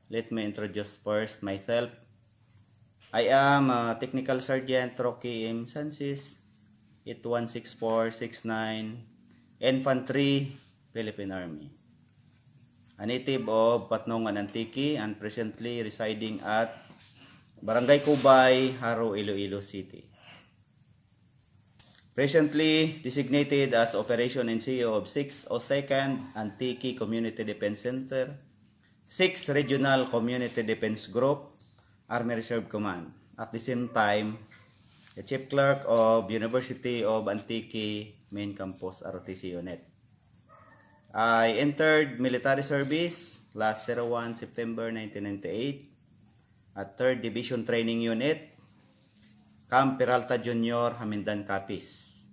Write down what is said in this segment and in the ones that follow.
Let me introduce first myself. I am Technical Sergeant Rocky M. Sanchez, 816469, Infantry, Philippine Army. A native of Patnongan, Antique and presently residing at Barangay Kubay, Haro, Iloilo City. Presently designated as Operation NCO of 602nd Antique Community Defense Center, 6th Regional Community Defense Group, Army Reserve Command. At the same time, the Chief Clerk of University of Antique Main Campus ROTC Unit. I entered military service last 01 September 1998 at 3rd Division Training Unit, Camp Peralta Junior, Hamindan, Capiz.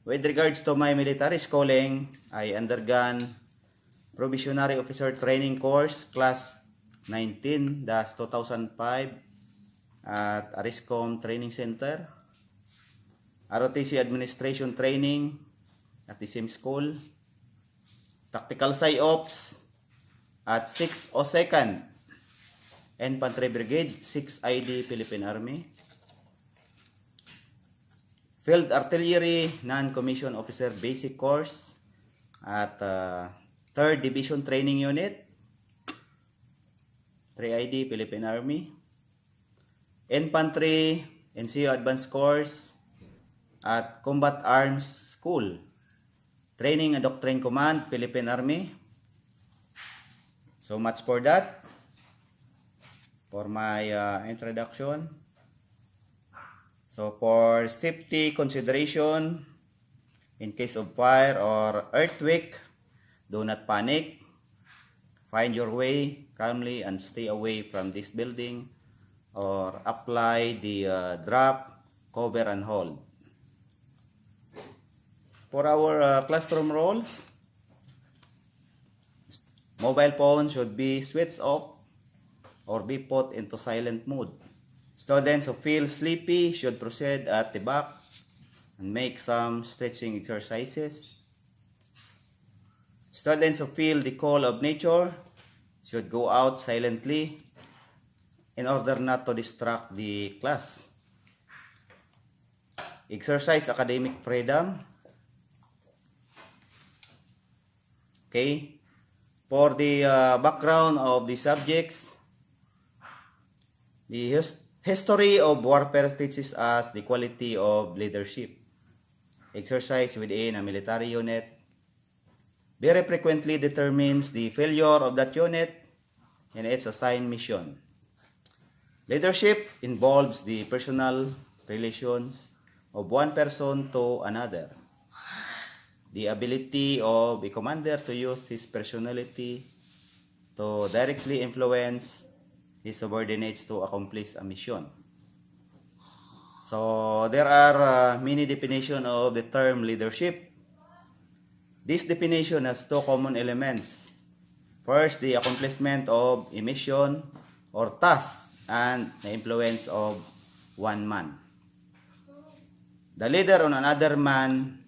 With regards to my military schooling, I undergone Probationary Officer Training Course Class 19-2005 at Ariscom Training Center, ROTC Administration Training at the same school, Tactical Psy-Ops at 602nd Infantry Brigade, 6 ID Philippine Army, Field Artillery Non-Commissioned Officer Basic Course at 3rd Division Training Unit, 3 ID Philippine Army, Infantry NCO Advanced Course at Combat Arms School, Training and Doctrine Command, Philippine Army. So much for that, for my introduction. So for safety consideration, in case of fire or earthquake, do not panic. Find your way calmly and stay away from this building, or apply the drop, cover, and hold. For our classroom roles, mobile phone should be switched off or be put into silent mode. Students who feel sleepy should proceed at the back and make some stretching exercises. Students who feel the call of nature should go out silently in order not to distract the class. Exercise academic freedom. Okay. For the background of the subjects, the history of warfare teaches us the quality of leadership. Exercise within a military unit very frequently determines the failure of that unit in its assigned mission. Leadership involves the personal relations of one person to another. The ability of a commander to use his personality to directly influence his subordinates to accomplish a mission. So there are many definitions of the term leadership. This definition has two common elements. First, the accomplishment of a mission or task and the influence of one man. The leader on another man,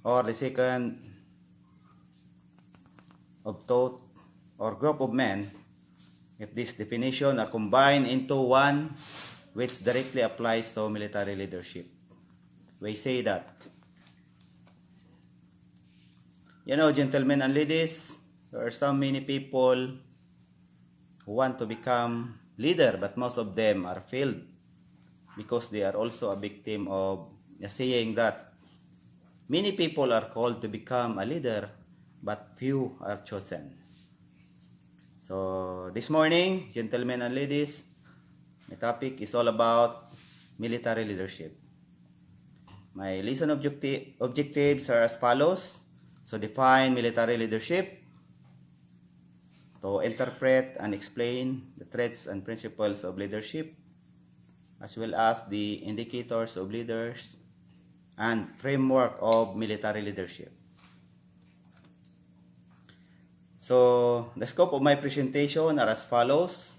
or the second of thought or group of men, if this definition are combined into one which directly applies to military leadership. We say that, gentlemen and ladies, there are so many people who want to become leader, but most of them are failed because they are also a victim of the saying that many people are called to become a leader, but few are chosen. So this morning, gentlemen and ladies, my topic is all about military leadership. My lesson objectives are as follows. So define military leadership, to interpret and explain the traits and principles of leadership, as well as the indicators of leaders and framework of military leadership. So the scope of my presentation are as follows.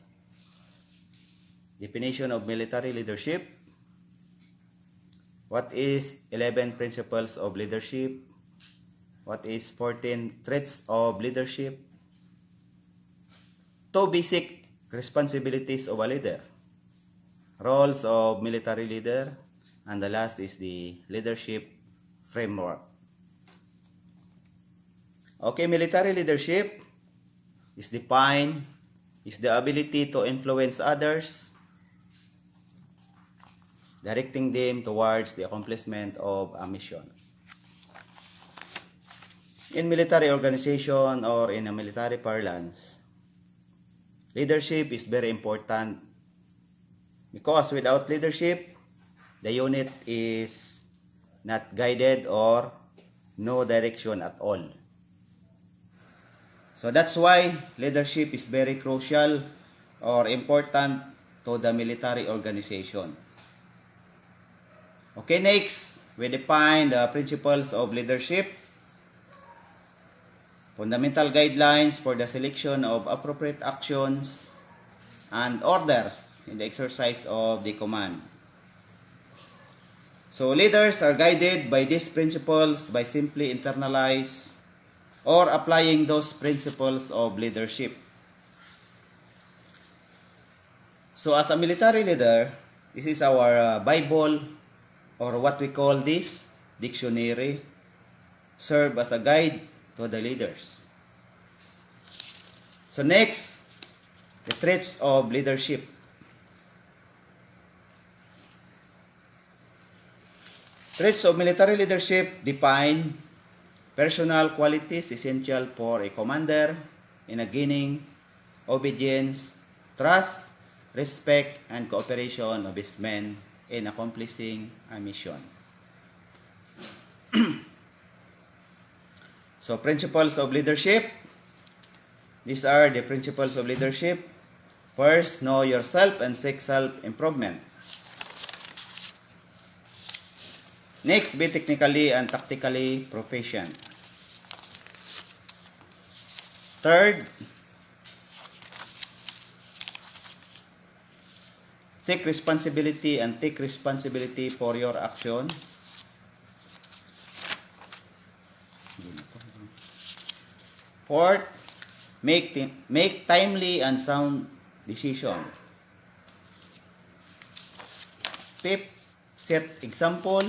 Definition of military leadership. What is 11 principles of leadership? What is 14 traits of leadership? Two basic responsibilities of a leader. Roles of military leader, and the last is the leadership framework. Okay, military leadership is defined is the ability to influence others, directing them towards the accomplishment of a mission. In military organization or in a military parlance, leadership is very important because without leadership, the unit is not guided or no direction at all. So that's why leadership is very crucial or important to the military organization. Okay, next, we define the principles of leadership. Fundamental guidelines for the selection of appropriate actions and orders in the exercise of the command. So leaders are guided by these principles by simply internalize or applying those principles of leadership. So as a military leader, this is our Bible, or what we call this dictionary, serve as a guide to the leaders. So next, the traits of leadership. Traits of military leadership define personal qualities essential for a commander in gaining obedience, trust, respect, and cooperation of his men in accomplishing a mission. So, principles of leadership. These are the principles of leadership. First, know yourself and seek self-improvement. Next, be technically and tactically proficient. Third, seek responsibility and take responsibility for your action. Fourth, make timely and sound decision. Fifth, set example.